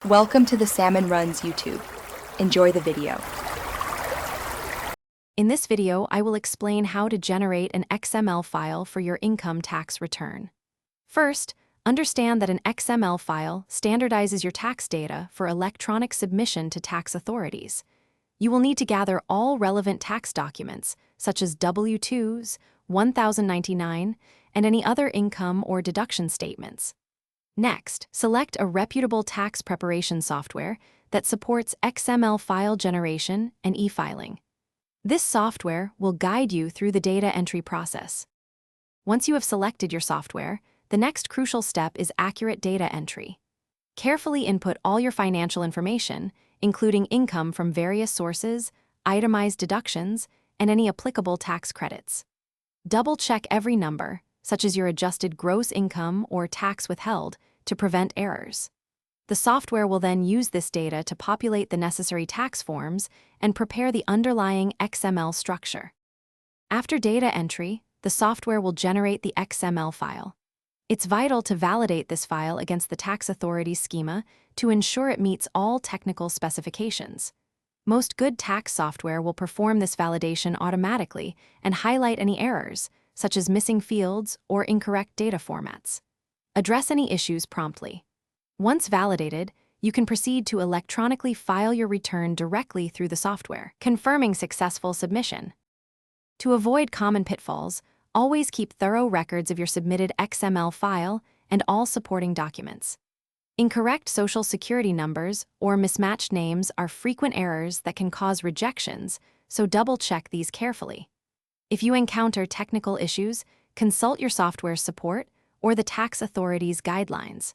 Welcome to the Salmon Runs YouTube. Enjoy the video. In this video, I will explain how to generate an XML file for your income tax return. First, understand that an XML file standardizes your tax data for electronic submission to tax authorities. You will need to gather all relevant tax documents, such as W-2s, 1099, and any other income or deduction statements. Next, select a reputable tax preparation software that supports XML file generation and e-filing. This software will guide you through the data entry process. Once you have selected your software, the next crucial step is accurate data entry. Carefully input all your financial information, including income from various sources, itemized deductions, and any applicable tax credits. Double-check every number, such as your adjusted gross income or tax withheld, to prevent errors. The software will then use this data to populate the necessary tax forms and prepare the underlying XML structure. After data entry, the software will generate the XML file. It's vital to validate this file against the tax authority's schema to ensure it meets all technical specifications. Most good tax software will perform this validation automatically and highlight any errors, such as missing fields or incorrect data formats. Address any issues promptly. Once validated, you can proceed to electronically file your return directly through the software, confirming successful submission. To avoid common pitfalls, always keep thorough records of your submitted XML file and all supporting documents. Incorrect social security numbers or mismatched names are frequent errors that can cause rejections, so double-check these carefully. If you encounter technical issues, consult your software's support or the tax authority's guidelines.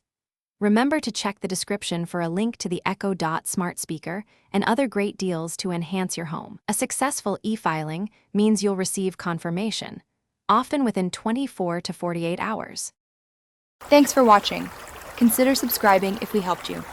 Remember to check the description for a link to the Echo Dot smart speaker and other great deals to enhance your home. A successful e-filing means you'll receive confirmation, often within 24 to 48 hours. Thanks for watching. Consider subscribing if we helped you.